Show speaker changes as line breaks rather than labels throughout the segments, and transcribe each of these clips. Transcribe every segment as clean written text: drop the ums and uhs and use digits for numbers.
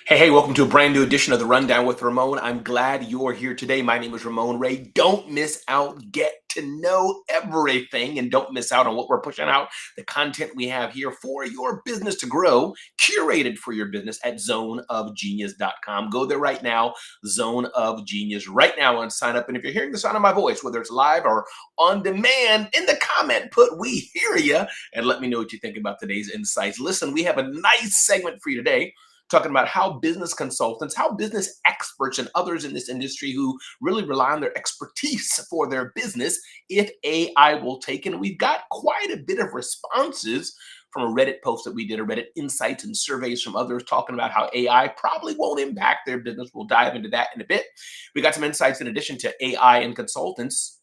Hey, welcome to a brand new edition of the Rundown with Ramon. I'm glad you're here today. My name is Ramon Ray. Don't miss out. Get to know everything and don't miss out on what we're pushing out. The content we have here for your business to grow, curated for your business at zoneofgenius.com. Go there right now, Zone of Genius, right now and sign up. And if you're hearing the sound of my voice, whether it's live or on demand, in the comment, put "we hear you" and let me know what you think about today's insights. Listen, we have a nice segment for you today talking about how business consultants, how business experts, and others in this industry who really rely on their expertise for their business, if AI will take. And we've got quite a bit of responses from a Reddit post that we did, a Reddit insights and surveys from others talking about how AI probably won't impact their business. We'll dive into that in a bit. We got some insights in addition to AI and consultants.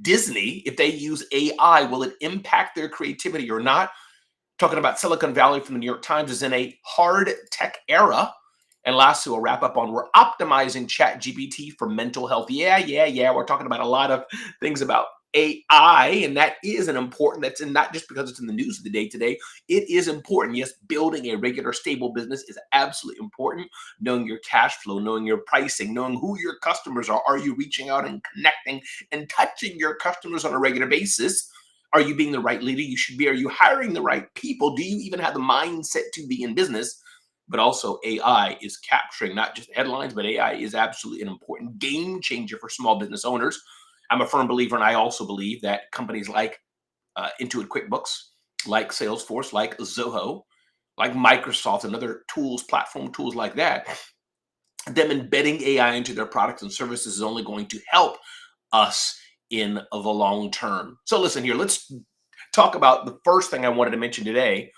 Disney, if they use AI, will it impact their creativity or not? Talking about Silicon Valley from the New York Times is in a hard tech era. And lastly, we'll wrap up on we're optimizing ChatGPT for mental health. Yeah. We're talking about a lot of things about AI, and that is an important, that's in, not just because it's in the news of the day today. It is important. Yes, building a regular, stable business is absolutely important. Knowing your cash flow, knowing your pricing, knowing who your customers are. Are you reaching out and connecting and touching your customers on a regular basis? Are you being the right leader you should be? Are you hiring the right people? Do you even have the mindset to be in business? But also, AI is capturing not just headlines, but AI is absolutely an important game changer for small business owners. I'm a firm believer, and I also believe that companies like Intuit QuickBooks, like Salesforce, like Zoho, like Microsoft, and other tools, platform tools like that, them embedding AI into their products and services is only going to help us in the long term. So listen here, let's talk about the first thing I wanted to mention today.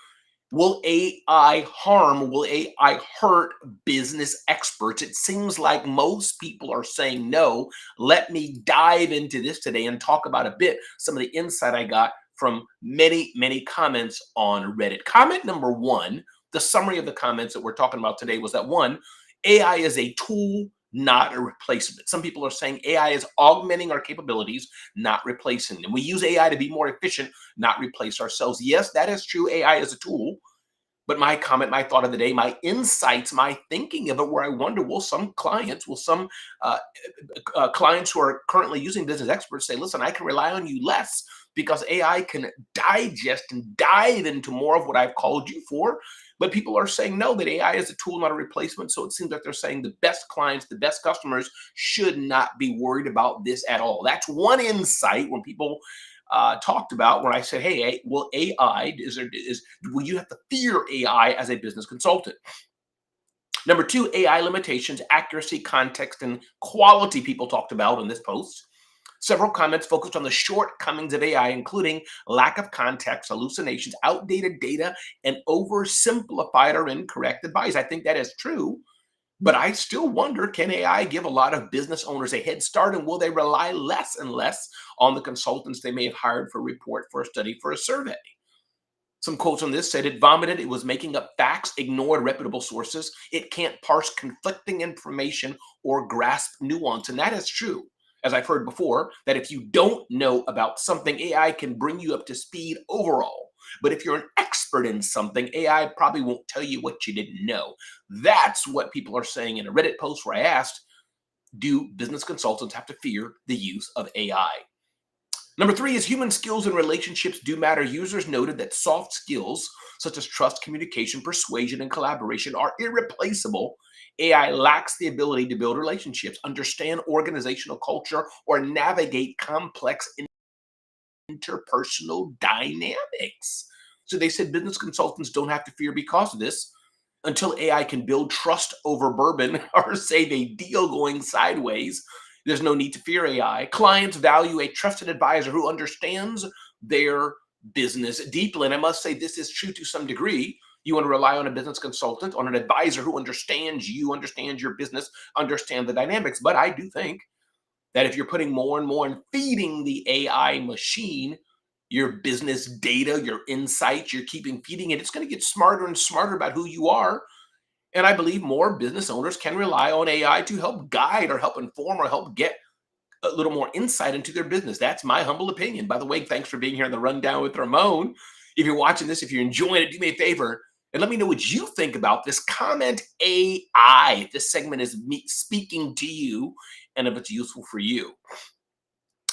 Will AI harm, will AI hurt business experts? It seems like most people are saying no. Let me dive into this today and talk about a bit some of the insight I got from many comments on Reddit. Comment number one, the summary of the comments that we're talking about today was that one, AI is a tool, not a replacement. Some people are saying AI is augmenting our capabilities, not replacing them. We use AI to be more efficient, not replace ourselves. Yes, that is true. AI is a tool. But my comment, my thought of the day, my insights, my thinking of it, where I wonder, will some clients, will some uh, clients who are currently using business experts say, listen, I can rely on you less because AI can digest and dive into more of what I've called you for. But people are saying no, that AI is a tool, not a replacement. So it seems like they're saying the best clients, the best customers should not be worried about this at all. That's one insight when people talked about when I said, "Hey, will AI will you have to fear AI as a business consultant?" Number two, AI limitations, accuracy, context, and quality. People talked about in this post. Several comments focused on the shortcomings of AI, including lack of context, hallucinations, outdated data, and oversimplified or incorrect advice. I think that is true. But I still wonder, can AI give a lot of business owners a head start, and will they rely less and less on the consultants they may have hired for a report, for a study, for a survey? Some quotes on this said it vomited, it was making up facts, ignored reputable sources, it can't parse conflicting information or grasp nuance. And that is true. As I've heard before, that if you don't know about something, AI can bring you up to speed overall. But if you're an expert in something, AI probably won't tell you what you didn't know. That's what people are saying in a Reddit post where I asked, do business consultants have to fear the use of AI? Number three is human skills and relationships do matter. Users noted that soft skills such as trust, communication, persuasion, and collaboration are irreplaceable. AI lacks the ability to build relationships, understand organizational culture, or navigate complex interpersonal dynamics. So they said business consultants don't have to fear because of this until AI can build trust over bourbon or save a deal going sideways. There's no need to fear AI. Clients value a trusted advisor who understands their business deeply. And I must say, this is true to some degree. You want to rely on a business consultant, on an advisor who understands you, understands your business, understand the dynamics. But I do think that if you're putting more and more and feeding the AI machine your business data, your insights, you're keeping feeding it, it's going to get smarter and smarter about who you are. And I believe more business owners can rely on AI to help guide or help inform or help get a little more insight into their business. That's my humble opinion. By the way, thanks for being here on the Rundown with Ramon. If you're watching this, if you're enjoying it, do me a favor, And let me know what you think about this. Comment AI if this segment is me speaking to you and if it's useful for you.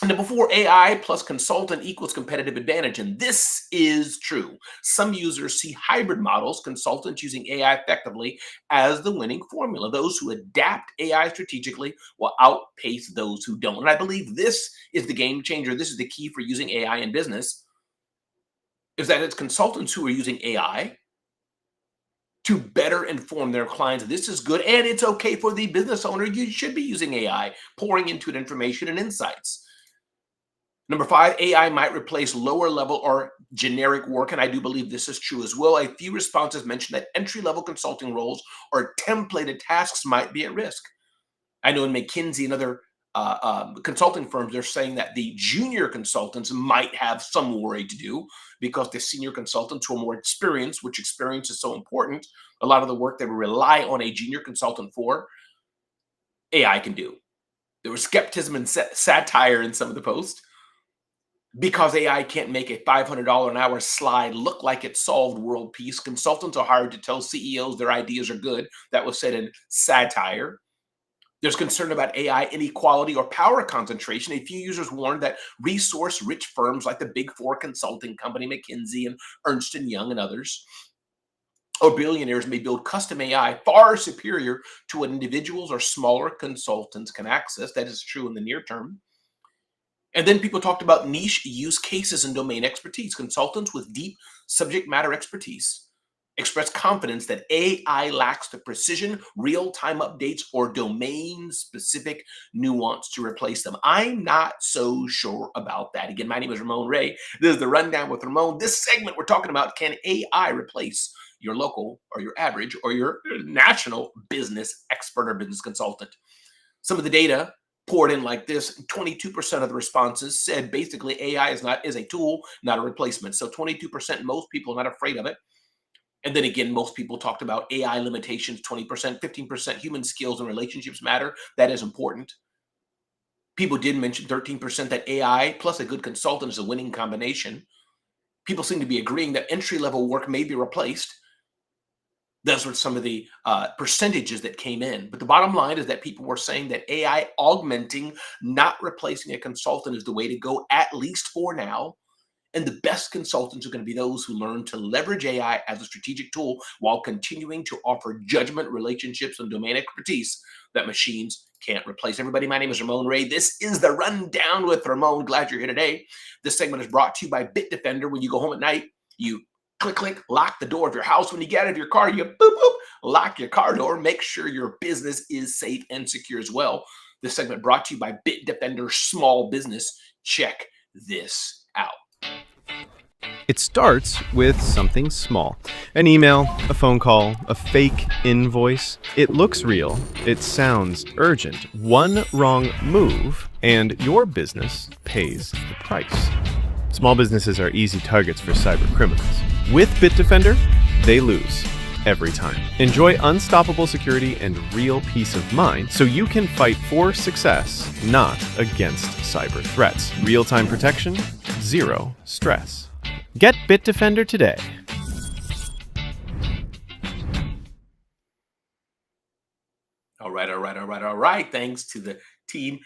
And number four, AI plus consultant equals competitive advantage. And this is true. Some users see hybrid models, consultants using AI effectively, as the winning formula. Those who adapt AI strategically will outpace those who don't. And I believe this is the game changer. This is the key for using AI in business, is that it's consultants who are using AI to better inform their clients. This is good, and it's okay for the business owner. You should be using AI, pouring into it information and insights. Number five, AI might replace lower level or generic work, and I do believe this is true as well. A few responses mentioned that entry level consulting roles or templated tasks might be at risk. I know in McKinsey and other consulting firms, they're saying that the junior consultants might have some worry to do because the senior consultants who are more experienced, which experience is so important, a lot of the work they rely on a junior consultant for, AI can do. There was skepticism and satire in some of the posts because AI can't make a $500 an hour slide look like it solved world peace. Consultants are hired to tell CEOs their ideas are good. That was said in satire. There's concern about AI inequality or power concentration. A few users warned that resource-rich firms like the Big Four consulting company, McKinsey and Ernst& Young and others, or billionaires may build custom AI far superior to what individuals or smaller consultants can access. That is true in the near term. And then people talked about niche use cases and domain expertise. Consultants with deep subject matter expertise express confidence that AI lacks the precision, real-time updates, or domain-specific nuance to replace them. I'm not so sure about that. Again, my name is Ramon Ray. This is the Rundown with Ramon. This segment we're talking about, can AI replace your local or your average or your national business expert or business consultant? Some of the data poured in like this: 22% of the responses said basically AI is a tool, not a replacement. So 22%, most people are not afraid of it. And then again, most people talked about AI limitations: 20%, 15% human skills and relationships matter. That is important. People did mention 13% that AI plus a good consultant is a winning combination. People seem to be agreeing that entry level work may be replaced. Those were some of the percentages that came in. But the bottom line is that people were saying that AI augmenting, not replacing a consultant, is the way to go, at least for now. And the best consultants are going to be those who learn to leverage AI as a strategic tool while continuing to offer judgment, relationships, and domain expertise that machines can't replace. Everybody, my name is Ramon Ray. This is the Rundown with Ramon. Glad you're here today. This segment is brought to you by Bitdefender. When you go home at night, you click, lock the door of your house. When you get out of your car, you boop, lock your car door. Make sure your business is safe and secure as well. This segment brought to you by Bitdefender Small Business. Check this out.
It starts with something small. An email, a phone call, a fake invoice. It looks real. It sounds urgent. One wrong move, and your business pays the price. Small businesses are easy targets for cyber criminals. With Bitdefender, they lose every time. Enjoy unstoppable security and real peace of mind so you can fight for success, not against cyber threats. Real-time protection, zero stress. Get Bitdefender today.
All right. Thanks to the team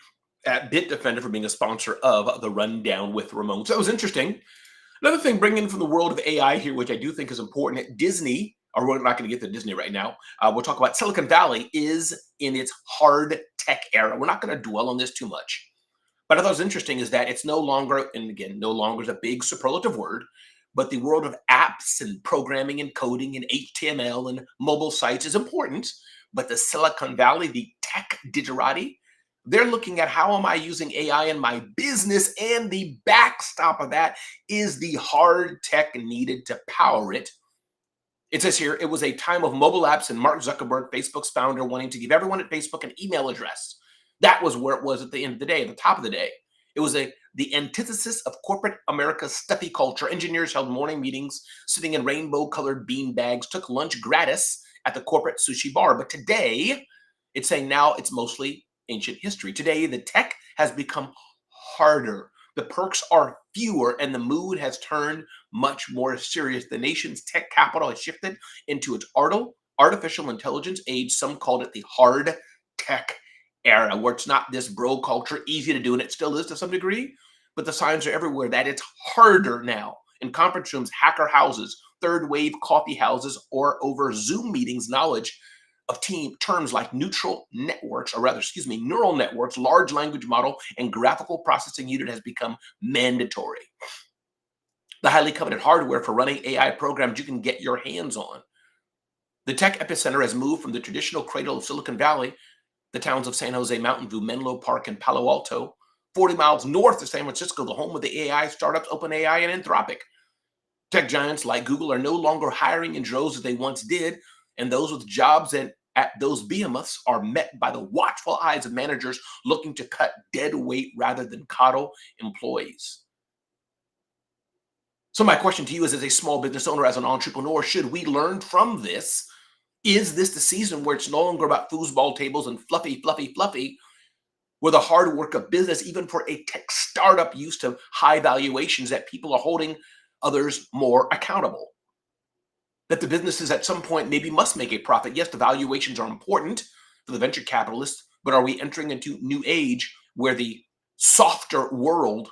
at Bitdefender for being a sponsor of the Rundown with Ramon. So it was interesting. Another thing, bringing in from the world of AI here, which I do think is important, Disney, or we're not going to get to Disney right now. We'll talk about Silicon Valley is in its hard tech era. We're not going to dwell on this too much. But I thought it was interesting is that it's no longer, and again, no longer is a big superlative word, but the world of apps and programming and coding and HTML and mobile sites is important. But the Silicon Valley, the tech digerati, they're looking at how am I using AI in my business, and the backstop of that is the hard tech needed to power it. It says here, it was a time of mobile apps and Mark Zuckerberg, Facebook's founder, wanting to give everyone at Facebook an email address. That was where it was at the end of the day, at the top of the day. It was the antithesis of corporate America's stuffy culture. Engineers held morning meetings, sitting in rainbow-colored bean bags, took lunch gratis at the corporate sushi bar. But today, it's saying now it's mostly ancient history. Today, the tech has become harder The perks are fewer, and the mood has turned much more serious. The nation's tech capital has shifted into its artificial intelligence age. Some called it the hard tech era, where it's not this bro culture, easy to do, and it still is to some degree, but the signs are everywhere that it's harder now. In conference rooms, hacker houses, third wave coffee houses, or over Zoom meetings, knowledge of team terms like neutral networks, or rather, excuse me, neural networks, large language model, and graphical processing unit has become mandatory. The highly coveted hardware for running AI programs you can get your hands on. The tech epicenter has moved from the traditional cradle of Silicon Valley, the towns of San Jose, Mountain View, Menlo Park, and Palo Alto, 40 miles north of San Francisco, the home of the AI startups OpenAI and Anthropic. Tech giants like Google are no longer hiring in droves as they once did, and those with jobs at those behemoths are met by the watchful eyes of managers looking to cut dead weight rather than coddle employees. So my question to you is, as a small business owner, as an entrepreneur, should we learn from this? Is this the season where it's no longer about foosball tables and fluffy, fluffy, fluffy, where the hard work of business, even for a tech startup used to high valuations, that people are holding others more accountable? That the businesses at some point maybe must make a profit. Yes, the valuations are important for the venture capitalists, but are we entering into new age where the softer world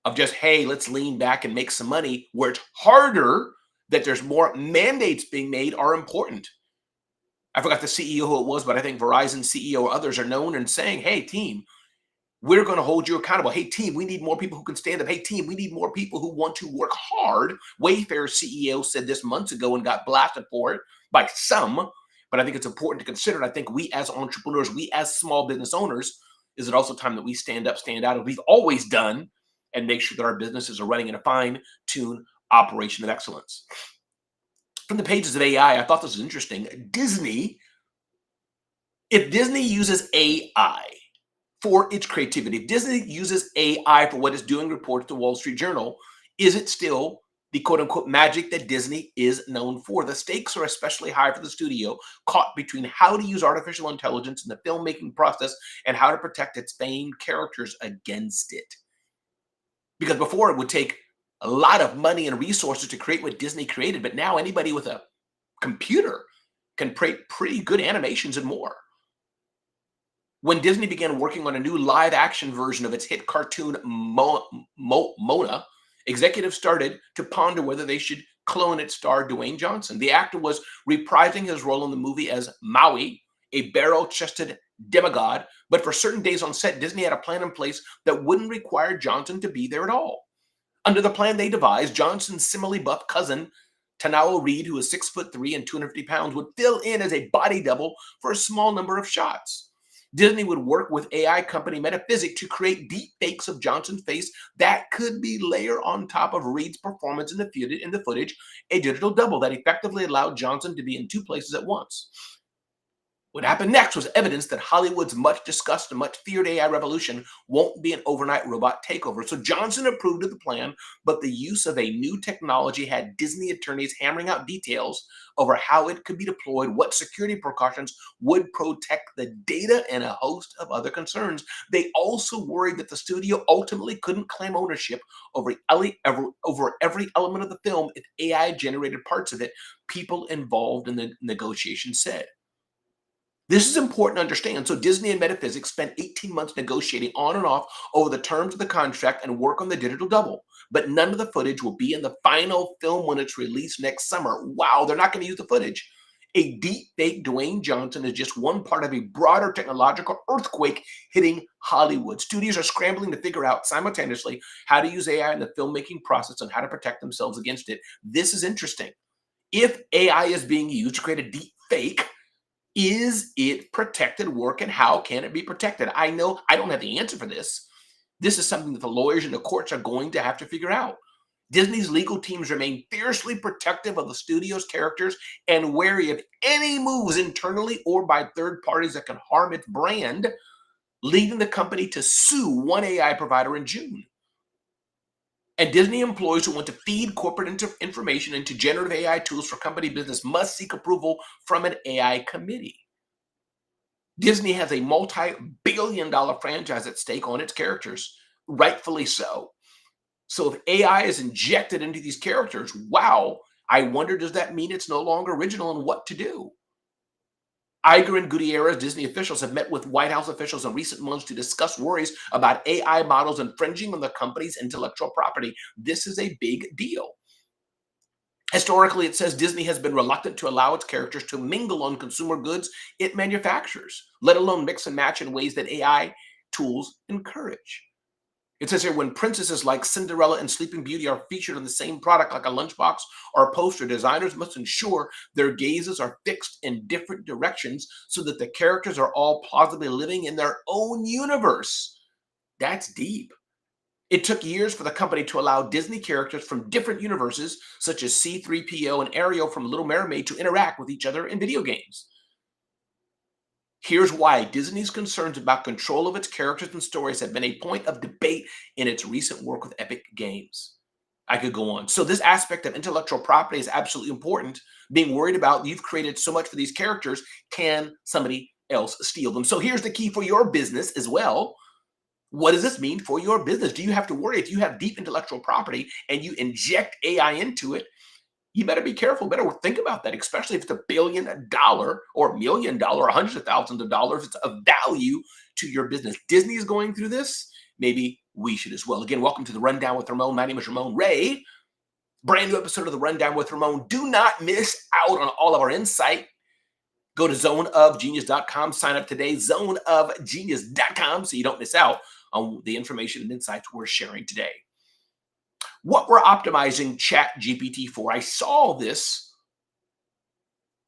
of just, hey, let's lean back and make some money, where it's harder, that there's more mandates being made, are important? I forgot the CEO who it was, but I think Verizon CEO or others are known in saying, hey, team, we're going to hold you accountable. Hey, team, we need more people who can stand up. Hey, team, we need more people who want to work hard. Wayfair CEO said this months ago and got blasted for it by some, but I think it's important to consider. And I think we as entrepreneurs, we as small business owners, is it also time that we stand up, stand out, as we've always done, and make sure that our businesses are running in a fine-tuned operation of excellence. From the pages of AI, I thought this was interesting. If Disney uses AI for its creativity, if Disney uses AI for what it's doing, reports the Wall Street Journal, is it still the quote unquote magic that Disney is known for? The stakes are especially high for the studio, caught between how to use artificial intelligence in the filmmaking process and how to protect its famed characters against it. Because before, it would take a lot of money and resources to create what Disney created, but now anybody with a computer can create pretty good animations and more. When Disney began working on a new live action version of its hit cartoon Mona, executives started to ponder whether they should clone its star Dwayne Johnson. The actor was reprising his role in the movie as Maui, a barrel-chested demigod, but for certain days on set, Disney had a plan in place that wouldn't require Johnson to be there at all. Under the plan they devised, Johnson's similarly buff cousin, Tanao Reed, who is 6'3" and 250 pounds, would fill in as a body double for a small number of shots. Disney would work with AI company Metaphysic to create deep fakes of Johnson's face that could be layered on top of Reed's performance in the footage, a digital double that effectively allowed Johnson to be in two places at once. What happened next was evidence that Hollywood's much discussed and much feared AI revolution won't be an overnight robot takeover. So Johnson approved of the plan, but the use of a new technology had Disney attorneys hammering out details over how it could be deployed, what security precautions would protect the data, and a host of other concerns. They also worried that the studio ultimately couldn't claim ownership over every element of the film if AI generated parts of it, people involved in the negotiation said. This is important to understand. So Disney and Metaphysics spent 18 months negotiating on and off over the terms of the contract and work on the digital double. But none of the footage will be in the final film when it's released next summer. Wow, they're not going to use the footage. A deep fake Dwayne Johnson is just one part of a broader technological earthquake hitting Hollywood. Studios are scrambling to figure out simultaneously how to use AI in the filmmaking process and how to protect themselves against it. This is interesting. If AI is being used to create a deep fake, is it protected work, and how can it be protected? I know I don't have the answer for this. This is something that the lawyers and the courts are going to have to figure out. Disney's legal teams remain fiercely protective of the studio's characters and wary of any moves internally or by third parties that can harm its brand, leading the company to sue one AI provider in June. And Disney employees who want to feed corporate information into generative AI tools for company business must seek approval from an AI committee. Disney has a multi-billion-dollar franchise at stake on its characters, rightfully so. So if AI is injected into these characters, wow, I wonder, does that mean it's no longer original and what to do? Iger and Gutierrez, Disney officials, have met with White House officials in recent months to discuss worries about AI models infringing on the company's intellectual property. This is a big deal. Historically, it says Disney has been reluctant to allow its characters to mingle on consumer goods it manufactures, let alone mix and match in ways that AI tools encourage. It says here, when princesses like Cinderella and Sleeping Beauty are featured on the same product like a lunchbox or a poster, designers must ensure their gazes are fixed in different directions so that the characters are all plausibly living in their own universe. That's deep. It took years for the company to allow Disney characters from different universes, such as C-3PO and Ariel from Little Mermaid, to interact with each other in video games. Here's why Disney's concerns about control of its characters and stories have been a point of debate in its recent work with Epic Games. I could go on. So this aspect of intellectual property is absolutely important. Being worried about, you've created so much for these characters, can somebody else steal them? So here's the key for your business as well. What does this mean for your business? Do you have to worry if you have deep intellectual property and you inject AI into it? You better be careful, better think about that, especially if it's $1 billion or $1 million or hundreds of thousands of dollars. It's of value to your business. Disney is going through this. Maybe we should as well. Again, welcome to the Rundown with Ramon. My name is Ramon Ray. Brand new episode of the Rundown with Ramon. Do not miss out on all of our insight. Go to zoneofgenius.com. Sign up today, zoneofgenius.com, so you don't miss out on the information and insights we're sharing today. What we're optimizing ChatGPT for. I saw this,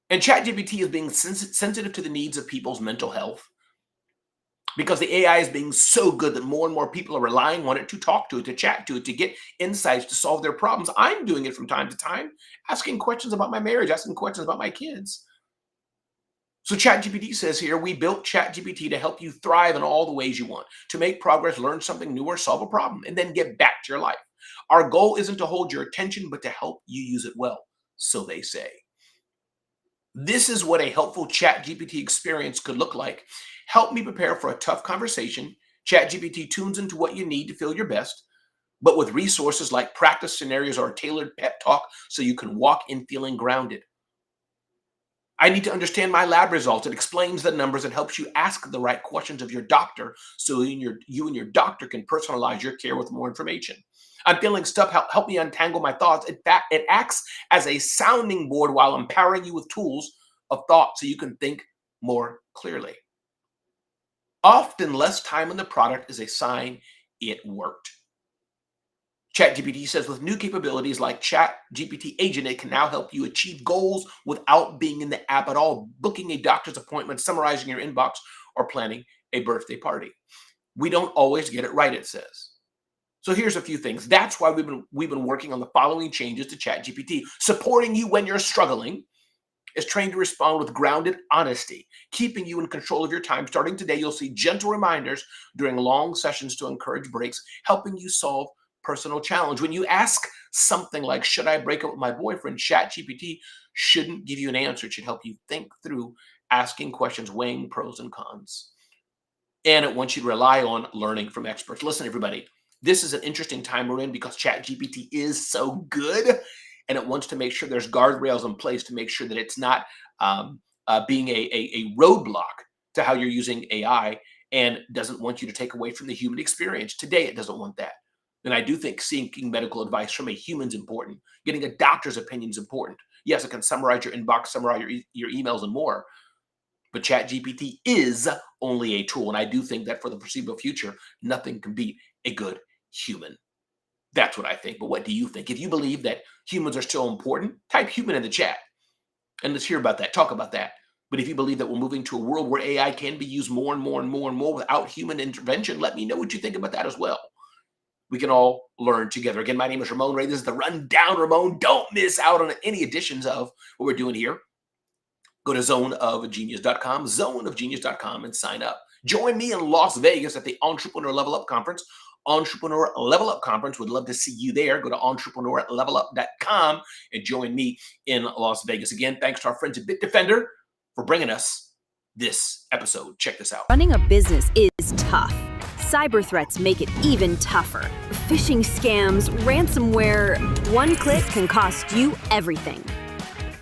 and ChatGPT is being sensitive to the needs of people's mental health because the AI is being so good that more and more people are relying on it to talk to it, to chat to it, to get insights, to solve their problems. I'm doing it from time to time, asking questions about my marriage, asking questions about my kids. So ChatGPT says here, we built ChatGPT to help you thrive in all the ways you want, to make progress, learn something new, or solve a problem, and then get back to your life. Our goal isn't to hold your attention, but to help you use it well, so they say. This is what a helpful ChatGPT experience could look like. Help me prepare for a tough conversation. ChatGPT tunes into what you need to feel your best, but with resources like practice scenarios or a tailored pep talk so you can walk in feeling grounded. I need to understand my lab results. It explains the numbers and helps you ask the right questions of your doctor so you and your doctor can personalize your care with more information. I'm feeling stuck. Help me untangle my thoughts. In fact, it acts as a sounding board while empowering you with tools of thought so you can think more clearly. Often less time on the product is a sign it worked. ChatGPT says with new capabilities like ChatGPT Agent, it can now help you achieve goals without being in the app at all, booking a doctor's appointment, summarizing your inbox, or planning a birthday party. We don't always get it right, it says. So here's a few things. That's why we've been working on the following changes to ChatGPT. Supporting you when you're struggling, is trained to respond with grounded honesty, keeping you in control of your time. Starting today, you'll see gentle reminders during long sessions to encourage breaks, helping you solve personal challenge. When you ask something like, should I break up with my boyfriend? ChatGPT shouldn't give you an answer. It should help you think through asking questions, weighing pros and cons. And it wants you to rely on learning from experts. Listen, everybody, this is an interesting time we're in because ChatGPT is so good, and it wants to make sure there's guardrails in place to make sure that it's not being a roadblock to how you're using AI, and doesn't want you to take away from the human experience. Today, it doesn't want that. And I do think seeking medical advice from a human is important. Getting a doctor's opinion is important. Yes, it can summarize your inbox, summarize your emails, and more. But ChatGPT is only a tool. And I do think that for the foreseeable future, nothing can beat a good human. That's what I think. But what do you think? If you believe that humans are still important, type human in the chat. And let's hear about that. Talk about that. But if you believe that we're moving to a world where AI can be used more and more and more and more without human intervention, let me know what you think about that as well. We can all learn together. Again, my name is Ramon Ray. This is the Rundown Ramon. Don't miss out on any editions of what we're doing here. Go to zoneofgenius.com, zoneofgenius.com, and sign up. Join me in Las Vegas at the Entrepreneur Level Up Conference. Entrepreneur Level Up Conference. Would love to see you there. Go to entrepreneurlevelup.com and join me in Las Vegas. Again, thanks to our friends at Bitdefender for bringing us this episode. Check this out.
Running a business is tough. Cyber threats make it even tougher. phishing scams, ransomware, one click can cost you everything.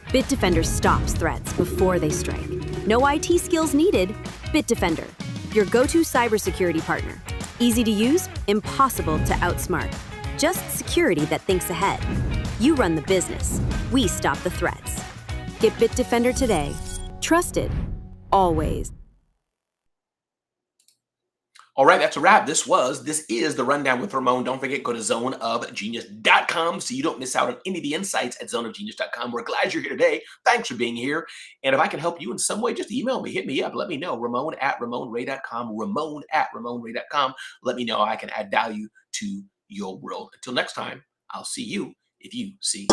Bitdefender stops threats before they strike. No IT skills needed. Bitdefender, your go-to cybersecurity partner. Easy to use, impossible to outsmart. Just security that thinks ahead. You run the business. We stop the threats. Get Bitdefender today. Trusted. Always.
All right, that's a wrap. This is the Rundown with Ramon. Don't forget, go to zoneofgenius.com so you don't miss out on any of the insights at zoneofgenius.com. We're glad you're here today. Thanks for being here. And if I can help you in some way, just email me, hit me up, let me know. Ramon@RamonRay.com, Ramon@RamonRay.com. Let me know how I can add value to your world. Until next time, I'll see you if you see.